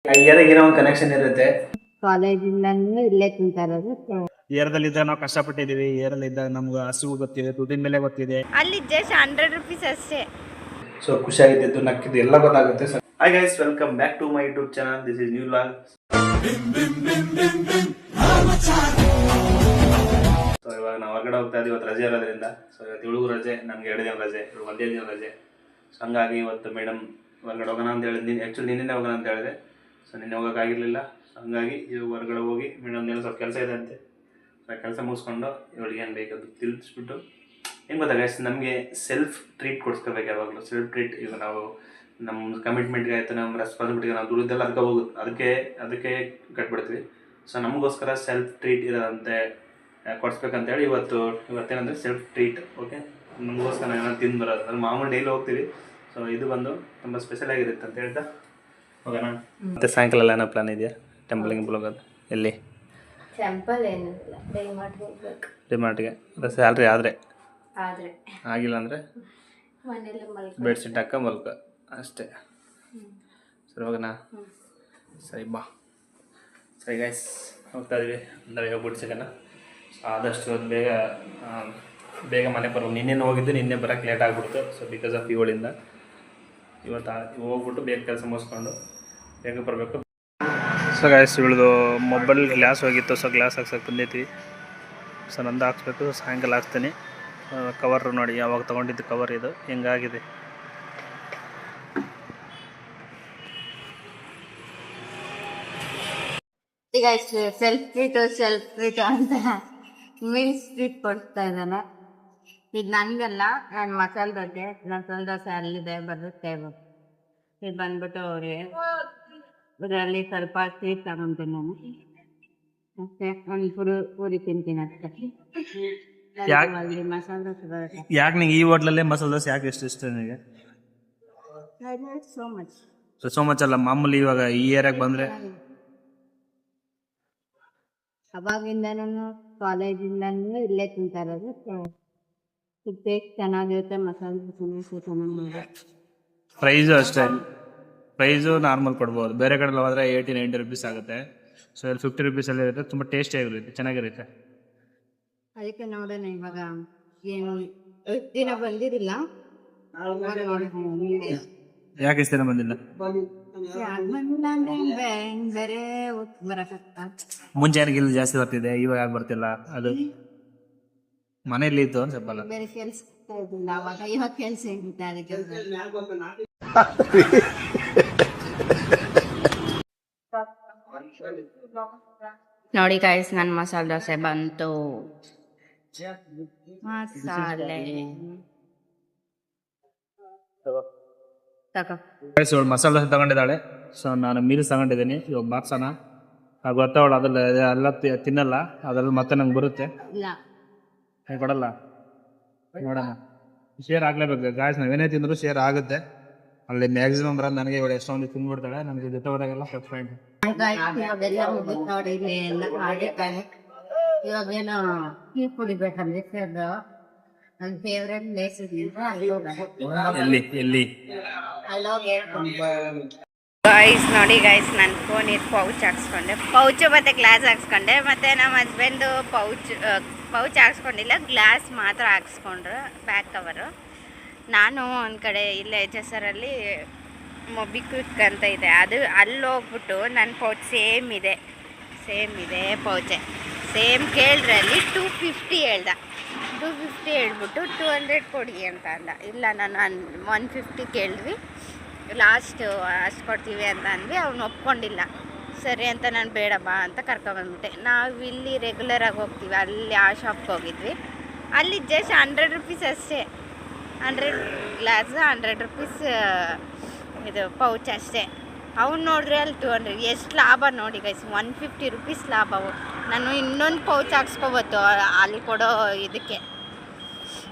ಏನೋ ಒಂದು ಕನೆಕ್ಷನ್ ಇರುತ್ತೆ. ಕಾಲೇಜಿಂದ ಇಲ್ಲೇ ತಿಂತಾರದು. ಏರದಲ್ಲಿದ್ದಾಗ ನಾವು ಕಷ್ಟಪಟ್ಟಿದ್ದೀವಿ, ಏರಲ್ಲಿದ್ದಾಗ ನಮ್ಗೆ ಹಸಿವು ಗೊತ್ತಿದೆ, ದುಡ್ಡಿನ ಮೇಲೆ ಗೊತ್ತಿದೆ. ಅಲ್ಲಿ ಜಸ್ಟ್ 100 ರೂಪೀಸ್ ಅಷ್ಟೇ. ಸೊ ಖುಷಿಯಾಗಿದ್ದು ನಕ್ಕಿದ್ದು ಎಲ್ಲ ಗೊತ್ತಾಗುತ್ತೆ. So hi guys, welcome back to my YouTube channel. This is new vlog. So ಇವಾಗ ನಾವು ಹೊರಗಡೆ ಹೋಗ್ತಾ ಇದ್ದೀವಿ. ಇವತ್ತು ರಜೆ ಇರೋದ್ರಿಂದ, ಸೊ ಇವತ್ತು ಇಳುಗು ರಜೆ, ನಮ್ಗೆ 2 ದಿನ ರಜೆ, ಒಂದೇ ದಿನ ರಜೆ. ಸೊ ಹಂಗಾಗಿ ಇವತ್ತು ಮೇಡಮ್ ಹೊರಗಡೆ ಹೋಗೋಣ ಅಂತ ಹೇಳಿದ್ನಿ. ಆ್ಯಕ್ಚುಲಿ ನಿನ್ನೆ ಹೋಗೋಣ ಅಂತ ಹೇಳಿದೆ. ಸೊ ನಿನ್ನೆ ಹೋಗೋಕ್ಕಾಗಿರಲಿಲ್ಲ. ಸೊ ಹಂಗಾಗಿ ಇವಾಗ ಹೊರಗಡೆ ಹೋಗಿ ಮೇಡಮ್ ಏನೋ ಸ್ವಲ್ಪ ಕೆಲಸ ಇದೆ ಅಂತೆ. ಸೊ ಕೆಲಸ ಮುಗಿಸ್ಕೊಂಡು ಇವಳಿಗೆ ಏನು ಬೇಕದು ತಿಳಿಸ್ಬಿಟ್ಟು, ಏನು ಗೊತ್ತಾ ಗೈಸ್, ನಮಗೆ ಸೆಲ್ಫ್ ಟ್ರೀಟ್ ಕೊಡಿಸ್ಕೋಬೇಕು ಯಾವಾಗಲೂ. ಸೆಲ್ಫ್ ಟ್ರೀಟ್ ಈಗ ನಾವು ನಮ್ಮ ಕಮಿಟ್ಮೆಂಟ್ಗೆ ಆಯಿತು, ನಮ್ಮ ರೆಸ್ಪಾನ್ಸಿಬಿಲಿಟಿಗೆ ನಾವು ದುಡಿದೆಲ್ಲ ಅದಕ್ಕೆ ಹೋಗುತ್ತೆ, ಅದಕ್ಕೆ ಕಟ್ಬಿಡ್ತೀವಿ. ಸೊ ನಮಗೋಸ್ಕರ ಸೆಲ್ಫ್ ಟ್ರೀಟ್ ಇರೋದಂತೆ ಕೊಡಿಸ್ಬೇಕಂತೇಳಿ ಇವತ್ತೇನಂದರೆ ಸೆಲ್ಫ್ ಟ್ರೀಟ್. ಓಕೆ, ನಮಗೋಸ್ಕರ ಏನೋ ತಿಂದು ಬರೋದು. ಅದು ಮಾಮೂಲಿ ಡೈಲಿ ಹೋಗ್ತೀವಿ. ಸೊ ಇದು ಬಂದು ತುಂಬ ಸ್ಪೆಷಲ್ ಆಗಿರುತ್ತೆ ಅಂತ ಹೇಳ್ತಾ ಹೋಗೋಣ. ಮತ್ತು ಸಾಯಂಕಾಲ ಏನೋ ಪ್ಲಾನ್ ಇದೆಯಾ? ಟೆಂಪಲ್ಗೆ ಹೋಗೋದು. ಎಲ್ಲಿ? ಟೆಂಪಲ್ ಏನಿಲ್ಲ, ಡಿಮಾರ್ಟ್ಗೆ. ಸ್ಯಾಲ್ರಿ ಆದರೆ ಆಗಿಲ್ಲ ಅಂದರೆ ಮನೇಲಿ ಬೆಡ್ಶೀಟ್ ಹಾಕ ಮಲ್ಕ ಅಷ್ಟೇ. ಸರಿ ಹೋಗೋಣ. ಸರಿ ಬಾ. ಸರಿ ಗೈಸ್, ಹೋಗ್ತಾ ಇದೀವಿ. ಅಂದರೆ ಹೋಗ್ಬಿಟ್ಟು ಸಿಗೋಣ. ಆದಷ್ಟು ಇವತ್ತು ಬೇಗ ಮನೆಗೆ ಬರ್ಬೋದು. ನಿನ್ನೆ ಹೋಗಿದ್ದು, ನಿನ್ನೆ ಬರೋಕ್ಕೆ ಲೇಟ್ ಆಗಿಬಿಡ್ತು. ಸೊ ಬಿಕಾಸ್ ಆಫ್ ಇವಳಿಂದ ಇವತ್ತು ಹೋಗ್ಬಿಟ್ಟು ಬೇಗ ಕೆಲಸ ಮುಗಿಸ್ಕೊಂಡು ಬೇಗ ಬರಬೇಕು. ಸೊ ಗೈಸ್, ಇವಳದು ಮೊಬೈಲ್ ಗ್ಲಾಸ್ ಹೋಗಿತ್ತು. ಸೊ ಗ್ಲಾಸ್ ಹಾಕ್ಸೋಕೆ ಬಂದೈತಿ. ಸೊ ನಂದು ಹಾಕ್ಸ್ಬೇಕು. ಸಾಯಂಕಾಲ ಹಾಕ್ತೀನಿ. ಕವರ್ ನೋಡಿ, ಯಾವಾಗ ತೊಗೊಂಡಿದ್ದು ಕವರ್ ಇದು ಹೆಂಗಾಗಿದೆ. ಈಗ ಸೆಲ್ಫ್ ಟ್ರೀಟ್ ಅಂತ ಮೀಲ್ಸ್ ಟ್ರೀಟ್ ಕೊಡ್ತಾ ಇದ್ದಾನ. ಇದು ನನಗಲ್ಲ, ನಾನು ಮಸಾಲೆ ದೋಸೆ ಅಲ್ಲಿದೆ ಬರುತ್ತೆ. ಇದು ಬಂದ್ಬಿಟ್ಟು ಅವ್ರಿಗೆ ಇದರಲ್ಲಿ ಸ್ವಲ್ಪ ಸ್ವೀಟ್ ತಗೊಂತೀನಿ ನಾನು ಅಷ್ಟೇ. ಒಂದು ಪೂರಿ ತಿಂತೀನಿ ಅಷ್ಟೇ. ಅಲ್ಲಿ ಮಸಾಲೆ ದೋಸೆ ಬರುತ್ತೆ. ಯಾಕೆ ನಿಂಗೆ ಈ ಹೋಟ್ಲಲ್ಲೇ ಮಸಾಲೆ ದೋಸೆ ಯಾಕೆ ಇಷ್ಟ ನಿನಗೆ? ಸೋ ಮಚ್ ಅಲ್ಲ, ಮಾಮೂಲಿ ಇವಾಗ ಈ ಏರಿಯಾಗೆ ಬಂದರೆ ಅವಾಗಿಂದನೂ ಕಾಲೇಜಿಂದನೂ ಇಲ್ಲೇ ತಿಂತಾರದು. ಟೇಸ್ಟ್ ಚೆನ್ನಾಗಿರುತ್ತೆ, ಮಸಾಲೆ ದೋಸೆ ಚೆನ್ನಾಗಿರುತ್ತೆ. ಪ್ರೈಸು ಅಷ್ಟೇ. ಪ್ರೈಸು ನಾರ್ಮಲ್ ಕೊಡ್ಬೋದು. ಬೇರೆ ಕಡೆ ಹೋದರೆ 80-90 ರೂಪೀಸ್ ಆಗುತ್ತೆ. ಸೊ ಇಲ್ಲಿ 50 ರೂಪೀಸಲ್ಲಿ ಇರುತ್ತೆ. ತುಂಬ ಟೇಸ್ಟಿಯಾಗಿರುತ್ತೆ, ಚೆನ್ನಾಗಿರುತ್ತೆ. ಅದಕ್ಕೆ ನೋಡೋಣ. ಇವಾಗ ಏನು ದಿನ ಬಂದಿರಲಿಲ್ಲ. ಯಾಕೆ ಇಷ್ಟ ದಿನ ಬಂದಿಲ್ಲ? ಬೇರೆ ಬರಕತ್ತ ಮುಂಚೆ ಗಿಲ್ ಜಾಸ್ತಿ ಬರ್ತಿದೆ, ಇವಾಗ ಯಾಕೆ ಬರ್ತಿಲ್ಲ? ಅದು ಮನೆಯಲ್ಲಿ ಇತ್ತು ಒಂದು ಸ್ವಲ್ಪ. ಬೇರೆ ಕೆಲಸ ಇದ್ದಿಲ್ಲ ಅವಾಗ, ಇವಾಗ ಕೆಲಸ ಇರುತ್ತೆ. ಅದಕ್ಕೆ ನೋಡಿ ಗಾಯ್ಸ್, ನನ್ನ ಮಸಾಲೆ ದೋಸೆ ಬಂತು. ಮಸಾಲೆ ಇವಳು ಮಸಾಲೆ ದೋಸೆ ತಗೊಂಡಿದ್ದಾಳೆ. ಸೊ ನಾನು ಮೀಲ್ಸ್ ತಗೊಂಡಿದ್ದೀನಿ. ಇವಾಗ ಬಾಕ್ಸನ ಗೊತ್ತವಳು ಅದ್ರಲ್ಲಿ ಎಲ್ಲ ತಿನ್ನಲ್ಲ. ಅದ್ರಲ್ಲಿ ಮತ್ತೆ ನಂಗೆ ಬರುತ್ತೆ, ಕೊಡಲ್ಲ. ನೋಡೋಣ, ಶೇರ್ ಆಗ್ಲೇಬೇಕು ಗಾಯ್ಸ್. ನಾವೇನೇ ತಿಂದ್ರು ಶೇರ್ ಆಗುತ್ತೆ. ಅಲ್ಲಿ ಮ್ಯಾಕ್ಸಿಮಮ್ ಬರೋದು ನನಗೆ. ಇವಳು ಎಷ್ಟೊಂದು ತಿಂದ್ಬಿಡ್ತಾಳೆ. ನನಗೆ ಜೊತೆ ಹೋದಾಗೆಲ್ಲ ಫ್ರೆಂಡ್. ಇವಾಗೇನೋ ಟೀ ಕುಡಿಬೇಕಂದ್ರೆ ನನ್ನ ಫೇವ್ರೆಟ್ ಪ್ಲೇಸ್ ಎಲ್ಲಿ ಗೈಸ್ ನೋಡಿ ಗೈಸ್, ನನ್ನ ಫೋನ್ ಇದು ಪೌಚ್ ಹಾಕ್ಸ್ಕೊಂಡೆ. ಪೌಚು ಮತ್ತು ಗ್ಲಾಸ್ ಹಾಕ್ಸ್ಕೊಂಡೆ. ಮತ್ತು ನಮ್ಮ ಹಸ್ಬೆಂಡು ಪೌಚ್ ಹಾಕ್ಸ್ಕೊಂಡಿಲ್ಲ, ಗ್ಲಾಸ್ ಮಾತ್ರ ಹಾಕ್ಸ್ಕೊಂಡ್ರು, ಬ್ಯಾಕ್ ಕವರು. ನಾನು ಒಂದು ಕಡೆ ಇಲ್ಲೇ ಹೆಚಸರಲ್ಲಿ ಮೊಬಿಕ್ವಿಕ್ ಅಂತ ಇದೆ, ಅಲ್ಲಿ ಹೋಗ್ಬಿಟ್ಟು ನನ್ನ ಪೌಚ್ ಸೇಮ್ ಇದೆ ಪೌಚೆ. ಸೇಮ್ ಕೇಳಿದ್ರೆ ಅಲ್ಲಿ 250 ಹೇಳ್ದ. 250 ಹೇಳ್ಬಿಟ್ಟು 200 ಕೊಡಿ ಅಂತ ಅಂದ. ಇಲ್ಲ, ನಾನು 150 ಕೇಳಿದ್ವಿ, ಲಾಸ್ಟ್ ಅಷ್ಟು ಕೊಡ್ತೀವಿ ಅಂತ ಅಂದ್ವಿ. ಅವ್ನು ಒಪ್ಕೊಂಡಿಲ್ಲ. ಸರಿ ಅಂತ ನಾನು ಬೇಡ ಬಾ ಅಂತ ಕರ್ಕೊಬಂದ್ಬಿಟ್ಟೆ. ನಾವು ಇಲ್ಲಿ ರೆಗ್ಯುಲರಾಗಿ ಹೋಗ್ತೀವಿ, ಅಲ್ಲಿ ಆ ಶಾಪ್ಗೆ ಹೋಗಿದ್ವಿ. ಅಲ್ಲಿ ಜಸ್ಟ್ 100 ರೂಪೀಸ್ ಅಷ್ಟೇ. 100 ಗ್ಲಾಸ್ 100 ರೂಪೀಸ್ ಇದು ಪೌಚ್ ಅಷ್ಟೇ. ಅವ್ನು ನೋಡ್ರಿ ಅಲ್ಲಿ 200. ಎಷ್ಟು ಲಾಭ ನೋಡಿ ಗೈಸ್, 150 ರೂಪೀಸ್ ಲಾಭ. ನಾನು ಇನ್ನೊಂದು ಪೌಚ್ ಹಾಕ್ಸ್ಕೊಬೋದು ಅಲ್ಲಿ ಕೊಡೋ ಇದಕ್ಕೆ.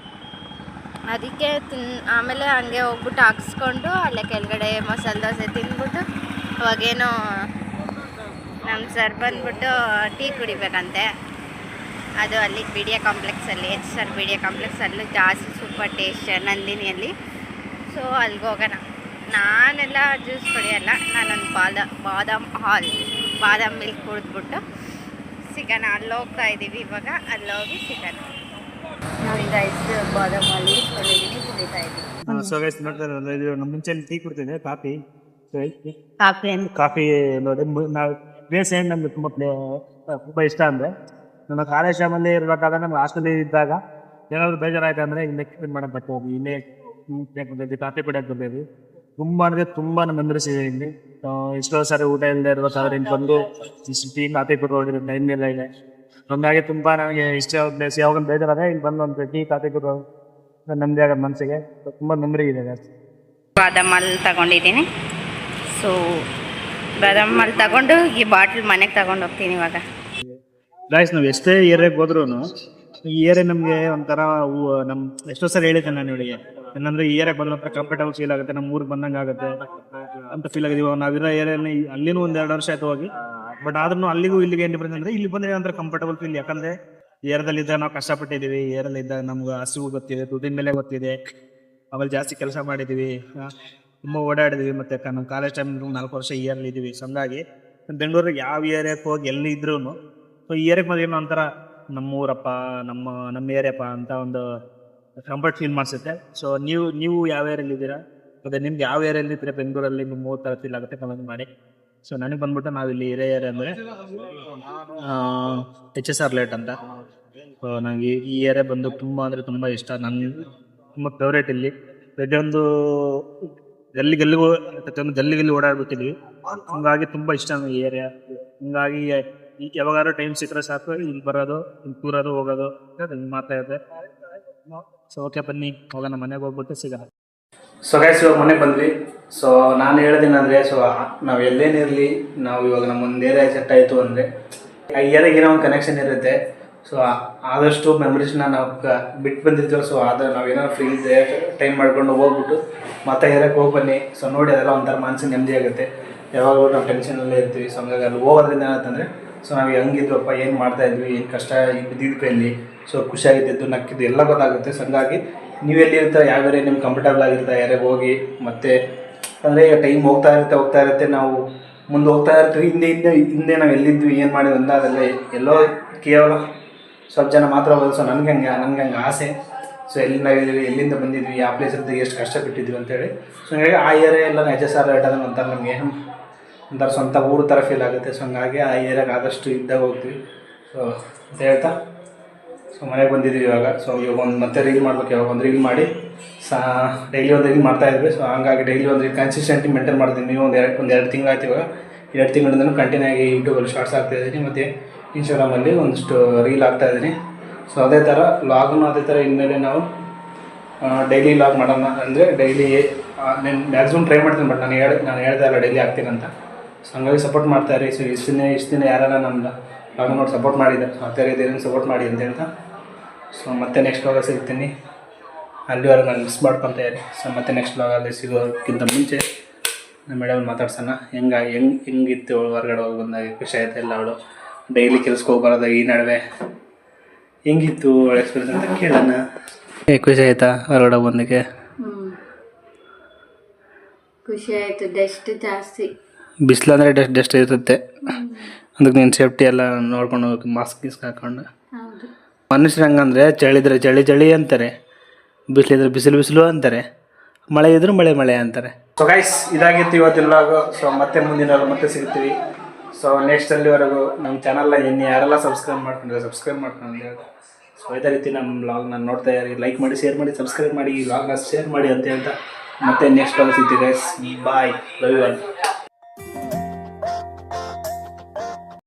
ಅದಕ್ಕೆ ಆಮೇಲೆ ಹಂಗೆ ಹೋಗ್ಬಿಟ್ಟು ಹಾಕ್ಸ್ಕೊಂಡು ಅಲ್ಲೇ ಕೆಳಗಡೆ ಮಸಾಲೆ ದೋಸೆ ತಿಂದ್ಬಿಟ್ಟು, ಅವಾಗೇನೋ ನಮ್ಮ ಸರ್ ಬಂದ್ಬಿಟ್ಟು ಟೀ ಕುಡಿಬೇಕಂತೆ. ಅದು ಅಲ್ಲಿ BDA ಕಾಂಪ್ಲೆಕ್ಸಲ್ಲಿ, HR BDA ಕಾಂಪ್ಲೆಕ್ಸಲ್ಲಿ ಜಾಸ್ತಿ ಸೂಪರ್ ಟೇಸ್ಟ್ ನಂದಿನಿಯಲ್ಲಿ. ಸೊ ಅಲ್ಲಿಗೆ ಹೋಗೋಣ. ನಾನೆಲ್ಲ ಜ್ಯೂಸ್ ಕುಡಿಯಲ್ಲ, ನಾನೊಂದು ಬಾದಾಮ್ ಮಿಲ್ಕ್ ಕುಡಿದ್ಬಿಟ್ಟು ಸಿಗೋಣ. ಅಲ್ಲಿ ಹೋಗ್ತಾ ಇದ್ದೀವಿ ಇವಾಗ, ಅಲ್ಲಿ ಹೋಗಿ ಸಿಗೋಣ. ನೋಡಿ ಗೈಸ್, ಬಾದಾಮಲ್ಲಿ ಇಸ್ಕೊಂಡಿದ್ದೀನಿ, ಕುಡಿತಾ ಇದ್ದೀನಿ. ಸೊ ಗೈಸ್ ನೋಡ್ತಾರೆ ಇದು ನಮ್ಮ ಮುಂಚೆ ಟೀ ಕುಡ್ತಿದ್ದೆ, ಕಾಫಿ ಕಾಫಿ ನೋಡಿ ನಾವು ಪ್ಲೇಸ್ ಏನು ನಮ್ಗೆ ತುಂಬ ಇಷ್ಟ ಅಂದರೆ ನನ್ನ ಕಾಲೇಜ್ ಟೈಮಲ್ಲಿ ಇರಬೇಕಾದ್ರೆ ನಮ್ಗೆ ಹಾಸ್ಟೆಲ್ ಇದ್ದಾಗ ಏನಾದರೂ ಬೇಜಾರಾಯ್ತು ಅಂದರೆ ಇಲ್ಲೇ ಮಾಡೋಕ್ಕೆ ಬರ್ತೀವಿ, ಇಲ್ಲೇ ಕಾಫಿ ಕುಡಿಯೋಕೆ ಬರ್ತೀವಿ. ತುಂಬ ಅಂದರೆ ತುಂಬ ಮೆಮರೀಸ್ ಇದೆ ಇಲ್ಲಿ. ಎಷ್ಟೋ ಸಾರಿ ಊಟ ಇಲ್ಲದೆ ಇರ್ಬೇಕಾದ್ರೆ ಇಲ್ಲಿ ಬಂದು ಇಷ್ಟು ಟೀ ಕಾಫಿ ಕುಡಿಯೋದು ಟೈಮ್ ಎಲ್ಲ ಇದೆ. ಹಂಗಾಗಿ ತುಂಬ ನನಗೆ ಇಷ್ಟ ಪ್ಲೇಸ್. ಯಾವಾಗ ಬೇಜಾರಾದ್ರೆ ಇಲ್ಲಿ ಬಂದು ಒಂದು ಟೀ ಕಾಫಿ ಕುಡಿಯೋದು ನಮ್ಮದೇ ಆಗೋದು ಮನಸ್ಸಿಗೆ ತುಂಬ ಮೆಮರಿ ಇದೆ ಜಾಸ್ತಿ. ಬಾದಾಮಲ್ಲಿ ತಗೊಂಡಿದ್ದೀನಿ. ಸೊ ಬಾದಾಮಲ್ಲಿ ತಗೊಂಡು ಈ ಬಾಟ್ಲ್ ಮನೆಗೆ ತಗೊಂಡು ಹೋಗ್ತೀನಿ ಇವಾಗ. ಗಾಯ್ಸ್ ನಾವು ಎಷ್ಟೇ ಏರಿಯಾಗೆ ಹೋದ್ರೂ ಈ ಏರಿಯಾ ನಮಗೆ ಒಂಥರ ನಮ್ಮ ಎಷ್ಟೋ ಸರಿ ಹೇಳಿದ್ದೆ ನಾನು ಇವಳಿಗೆ, ಏನಂದ್ರೆ ಈ ಏರಿಯಾಗೆ ಬಂದ್ರೆ ಒಂಥರ ಕಂಫರ್ಟಬಲ್ ಫೀಲ್ ಆಗುತ್ತೆ, ನಮ್ಮ ಊರಿಗೆ ಬಂದಂಗೆ ಆಗುತ್ತೆ ಅಂತ ಫೀಲ್ ಆಗಿದೆ. ಇವಾಗ ನಾವಿರೋ ಏರಿಯಲ್ಲಿ ಅಲ್ಲಿನೂ ಒಂದು 2 ವರ್ಷ ಆಯ್ತು ಹೋಗಿ, ಬಟ್ ಆದ್ರೂ ಅಲ್ಲಿಗೂ ಇಲ್ಲಿಗೆ ಏನು ಡಿಫ್ರೆನ್ಸ್ ಅಂದರೆ ಇಲ್ಲಿ ಬಂದರೆ ಒಂಥರ ಕಂಫರ್ಟಬಲ್ ಫೀಲ್. ಯಾಕಂದರೆ ಏರಿಯಾದಲ್ಲಿ ಇದ್ದಾಗ ನಾವು ಕಷ್ಟಪಟ್ಟಿದ್ದೀವಿ, ಏರಿಯಲ್ಲಿ ಇದ್ದಾಗ ನಮ್ಗೆ ಹಸಿವು ಗೊತ್ತಿದೆ, ದುಡ್ಡಿನ ಮೇಲೆ ಗೊತ್ತಿದೆ, ಆಮೇಲೆ ಜಾಸ್ತಿ ಕೆಲಸ ಮಾಡಿದ್ದೀವಿ, ತುಂಬ ಓಡಾಡಿದ್ವಿ. ಮತ್ತು ನಮ್ಮ ಕಾಲೇಜ್ ಟೈಮ್ 4 ವರ್ಷ ಈ ಏರಿಯಲ್ಲಿ ಇದ್ದೀವಿ. ಸೊ ಹಂಗಾಗಿ ಬೆಂಗಳೂರಿಗೆ ಯಾವ ಏರಿಯಾಕ್ಕೆ ಹೋಗಿ ಎಲ್ಲಿ ಇದ್ರೂ ಸೊ ಈ ಏರಿಯಾಕ್ಕೆ ಬಂದು ಏನೋ ಒಂಥರ ನಮ್ಮೂರಪ್ಪ, ನಮ್ಮ ಏರಿಯಪ್ಪ ಅಂತ ಒಂದು ಕಂಫರ್ಟ್ ಫೀಲ್ ಮಾಡಿಸುತ್ತೆ. ಸೊ ನೀವು ಯಾವ ಏರಿಯಲ್ಲಿ ಇದ್ದೀರಾ, ಮತ್ತು ನಿಮ್ಗೆ ಯಾವ ಏರಿಯಲ್ಲಿ ಇದ್ದರೆ ಬೆಂಗಳೂರಲ್ಲಿ ನಿಮ್ಮ ಊರ ಥರ ಫೀಲ್ ಆಗುತ್ತೆ ಕಮೆಂಟ್ ಮಾಡಿ. ಸೊ ನನಗೆ ಬಂದ್ಬಿಟ್ಟು ನಾವಿಲ್ಲಿ ಇರೋ ಏರಿಯಾ ಅಂದರೆ HSR ಲೇಟ್ ಅಂತ. ಸೊ ನನಗೆ ಈ ಏರಿಯಾ ಬಂದು ತುಂಬ ಅಂದರೆ ತುಂಬ ಇಷ್ಟ, ನನಗೆ ತುಂಬ ಫೇವ್ರೇಟ್. ಇಲ್ಲಿ ಪ್ರತಿಯೊಂದು ಗಲ್ಲಿಗೆ ಓಡಾಡ್ಬಿಟ್ಟಿದ್ವಿ, ಹಂಗಾಗಿ ತುಂಬ ಇಷ್ಟ ನನಗೆ ಈ ಏರಿಯಾ. ಹಂಗಾಗಿ ಯಾವಾಗಾದ್ರೂ ಟೈಮ್ ಸಿಕ್ಕರೆ ಸಾಕು ಇಲ್ಲಿ ಬರೋದು, ಇಲ್ಲಿ ಕೂರೋದು, ಹೋಗೋದು ಹಿಂಗೆ ಮಾಡ್ತಾ ಇದೆ. ಸೊ ಓಕೆ, ಬನ್ನಿ ಹೋಗೋಣ, ಮನೆಗೆ ಹೋಗ್ಬಿಟ್ಟು ಸಿಗೋಣ. ಸೊ ಗೈಸ್ ಇವಾಗ ಮನೆಗೆ ಬಂದ್ವಿ. ಸೊ ನಾನು ಹೇಳೋದೇನಂದರೆ, ಸೊ ನಾವು ಎಲ್ಲೇನಿರಲಿ, ನಾವು ಇವಾಗ ನಮ್ಮೊಂದು ಏರಿಯಾ ಸೆಟ್ ಆಯಿತು ಅಂದರೆ ಆ ಏರಿಯಾಗೆ ಏನೋ ಒಂದು ಕನೆಕ್ಷನ್ ಇರುತ್ತೆ. ಸೊ ಆದಷ್ಟು ಮೆಮರೀಸ್ನ ನಾವು ಬಿಟ್ಟು ಬಂದಿರ್ತೀವಿ. ಸೊ ಆದರೆ ನಾವೇನಾದ್ರು ಫ್ರೀ ಇದೆ ಟೈಮ್ ಮಾಡ್ಕೊಂಡು ಹೋಗ್ಬಿಟ್ಟು ಮತ್ತೆ ಏರಿಯಾಕ್ಕೆ ಹೋಗಿ ಬನ್ನಿ. ಸೊ ನೋಡಿ ಅದೆಲ್ಲ ಒಂಥರ ಮನಸ್ಸಿಗೆ ನೆಮ್ಮದಿ ಆಗುತ್ತೆ. ಯಾವಾಗಲೂ ನಾವು ಟೆನ್ಷನಲ್ಲೇ ಇರ್ತೀವಿ. ಸೊ ಹಂಗಾಗಿ ಅಲ್ಲಿ ಹೋಗೋದ್ರಿಂದ ಏನಾಯ್ತಂದರೆ, ಸೊ ನಾವು ಹೆಂಗಿದ್ವಪ್ಪ, ಏನು ಮಾಡ್ತಾಯಿದ್ವಿ, ಏನು ಕಷ್ಟ ಬಿದ್ದಿದ್ವಿ ಅಲ್ಲಿ, ಸೊ ಖುಷಿಯಾಗಿದ್ದು ನಕ್ಕಿದ್ದು ಎಲ್ಲ ಗೊತ್ತಾಗುತ್ತೆ. ಸೊ ಹಂಗಾಗಿ ನೀವೆಲ್ಲಿ ಇರ್ತಾರೆ, ಯಾವ ಏರಿಯಾ ನಿಮ್ಗೆ ಕಂಫರ್ಟಬಲ್ ಆಗಿರುತ್ತೆ ಏರಿಯಾಗೆ ಹೋಗಿ. ಮತ್ತು ಅಂದರೆ ಟೈಮ್ ಹೋಗ್ತಾ ಇರುತ್ತೆ, ನಾವು ಮುಂದೆ ಹೋಗ್ತಾ ಇರ್ತೀವಿ. ಹಿಂದೆ ನಾವು ಎಲ್ಲಿದ್ವಿ, ಏನು ಮಾಡಿದ್ವಿ ಅಂತ ಅದೆಲ್ಲ ಎಲ್ಲೋ ಕೇವಲ ಸ್ವಲ್ಪ ಜನ ಮಾತ್ರ ಹೋಗೋದು. ಸೊ ನನಗೆ ಹಂಗೆ ಆಸೆ. ಸೊ ಎಲ್ಲಿ ನಾವಿದ್ದೀವಿ, ಎಲ್ಲಿಂದ ಬಂದಿದ್ವಿ, ಯಾವ ಪ್ಲೇಸಲ್ಲಿ ಎಷ್ಟು ಕಷ್ಟಪಟ್ಟಿದ್ವಿ ಅಂತೇಳಿ. ಸೊ ಹಂಗಾಗಿ ಆ ಏರಿಯಾ ಎಲ್ಲ HSR ಲೇಟ್ ಆದಾಗ ಒಂಥರ ನಮಗೆ ಒಂಥರ ಸ್ವಂತ ಊರು ಥರ ಫೀಲ್ ಆಗುತ್ತೆ. ಸೊ ಹಂಗಾಗಿ ಆ ಏರಿಯಾಗೆ ಆದಷ್ಟು ಇದ್ದಾಗ ಹೋಗ್ತೀವಿ. ಸೊ ಅಂತ ಹೇಳ್ತಾ ಸೊ ಮನೆಗೆ ಬಂದಿದ್ದೀವಿ ಇವಾಗ. ಸೊ ಇವಾಗ ಮತ್ತೆ ರೀಲ್ ಮಾಡ್ಬೇಕು. ಇವಾಗ ಒಂದು ರೀಲ್ ಮಾಡಿ ಡೈಲಿ ಒಂದು ರೀಲ್ ಮಾಡ್ತಾಯಿದ್ವಿ. ಸೊ ಹಂಗಾಗಿ ಡೈಲಿ ಒಂದು ರೀಲ್ ಕನ್ಸಿಸ್ಟೆಂಟ್ಲಿ ಮೇಂಟೈನ್ ಮಾಡ್ತೀನಿ. ನೀವು ಒಂದು 2 ತಿಂಗಳಾಯ್ತು ಇವಾಗ. 2 ತಿಂಗಳಿಂದಲೂ ಕಂಟಿನ್ಯೂ ಆಗಿ ಯೂಟ್ಯೂಬಲ್ಲಿ ಶಾರ್ಟ್ಸ್ ಆಗ್ತಾಯಿದ್ದೀನಿ, ಮತ್ತು ಇನ್ಸ್ಟಾಗ್ರಾಮಲ್ಲಿ ಒಂದಿಷ್ಟು ರೀಲ್ ಆಗ್ತಾಯಿದ್ದೀನಿ. ಸೊ ಅದೇ ಥರ ಲಾಗ್ನು ಅದೇ ಥರ ಇನ್ಮೇಲೆ ನಾವು ಡೈಲಿ ಲಾಗ್ ಮಾಡೋಣ. ಅಂದರೆ ಡೈಲಿ ನಾನು ಮ್ಯಾಕ್ಸಿಮಮ್ ಟ್ರೈ ಮಾಡ್ತೀನಿ, ಬಟ್ ನಾನು ಹೇಳ್ತಾ ಇಲ್ಲ ಡೈಲಿ ಆಗ್ತೀನಿ ಅಂತ. ಸೊ ಹಂಗಾಗಿ ಸಪೋರ್ಟ್ ಮಾಡ್ತಾಯಿರಿ. ಸೊ ಇಷ್ಟು ದಿನ ಯಾರೆಲ್ಲ ನಮ್ಮ ಲಾಗ್ ನೋಡಿ ಸಪೋರ್ಟ್ ಮಾಡಿದ್ದಾರೆ, ಸೊ ಅದೇ ರೀತಿ ಸಪೋರ್ಟ್ ಮಾಡಿ ಅಂತ ಹೇಳ್ತಾ, ಸೊ ಮತ್ತೆ ನೆಕ್ಸ್ಟ್ ಲಾಗ ಸಿಗ್ತೀನಿ. ಅಲ್ಲಿವರೆಗೆ ನಾನು ಮಿಸ್ ಮಾಡ್ಕೊತಾ ಇರಿ. ಸೊ ಮತ್ತೆ ನೆಕ್ಸ್ಟ್ ಲಾಗಲ್ಲಿ ಸಿಗೋಕ್ಕಿಂತ ಮುಂಚೆ ನಮ್ಮ ಮೇಡಮ್ ಮಾತಾಡ್ಸೋಣ. ಹೆಂಗಿತ್ತು ಹೊರಗಡೆ ಹೋಗಿ ಬಂದಾಗ, ಖುಷಿ ಆಯ್ತಾ ಇಲ್ಲ ಅವಳು ಡೈಲಿ ಕೆಲ್ಸಕ್ಕೆ ಹೋಗಿ ಬರೋದಾಗ, ಈ ನಡುವೆ ಹೆಂಗಿತ್ತು ಅವಳ ಎಕ್ಸ್ಪೀರಿಯನ್ಸ್ ಅಂತ ಕೇಳೋಣ. ಖುಷಿ ಆಯ್ತಾ ಹೊರಗಡೆ ಬಂದಕ್ಕೆ? ಖುಷಿ ಆಯಿತು. ಡಸ್ಟ್ ಜಾಸ್ತಿ, ಬಿಸಿಲು ಅಂದರೆ ಡಸ್ಟ್ ಇರುತ್ತೆ. ಅದಕ್ಕೆ ನೀನು ಸೇಫ್ಟಿ ಎಲ್ಲ ನೋಡ್ಕೊಂಡು ಹೋಗಿ ಮಾಸ್ಕ್ ಹಾಕೊಂಡು. ಮನುಷ್ಯರು ಹಂಗಂದರೆ ಚಳಿದ್ರೆ ಚಳಿ ಅಂತಾರೆ, ಬಿಸಿಲಿದ್ರೆ ಬಿಸಿಲು ಅಂತಾರೆ, ಮಳೆ ಇದ್ರೂ ಮಳೆ ಅಂತಾರೆ. ಸೊ ಗೈಸ್, ಇದಾಗಿತ್ತು ಇವತ್ತಿನ ವ್ಲಾಗು. ಸೊ ಮತ್ತೆ ಮುಂದಿನ ಮತ್ತೆ ಸಿಗ್ತೀವಿ. ಸೊ ನೆಕ್ಸ್ಟ್ ಅಲ್ಲಿವರೆಗೂ ನಮ್ಮ ಚಾನಲ್ನ ಯಾರೆಲ್ಲ ಸಬ್ಸ್ಕ್ರೈಬ್ ಮಾಡ್ಕೊಂಡಿದ್ದಾರೆ ಸಬ್ಸ್ಕ್ರೈಬ್ ಮಾಡ್ಕೊಂಡು ಹೇಳ್ತಾ, ಸೊ ಇದೇ ರೀತಿ ನಮ್ಮ ವ್ಲಾಗ್ನ ನೋಡ್ತಾ ಇರಿ. ಲೈಕ್ ಮಾಡಿ, ಶೇರ್ ಮಾಡಿ, ಸಬ್ಸ್ಕ್ರೈಬ್ ಮಾಡಿ, ಈ ವ್ಲಾಗ್ನ ಶೇರ್ ಮಾಡಿ ಅಂತ ಹೇಳ್ತಾ ಮತ್ತೆ ನೆಕ್ಸ್ಟ್ ವ್ಲಾಗ್ ಸಿಗ್ತೀವಿ guys. Bye, love you all.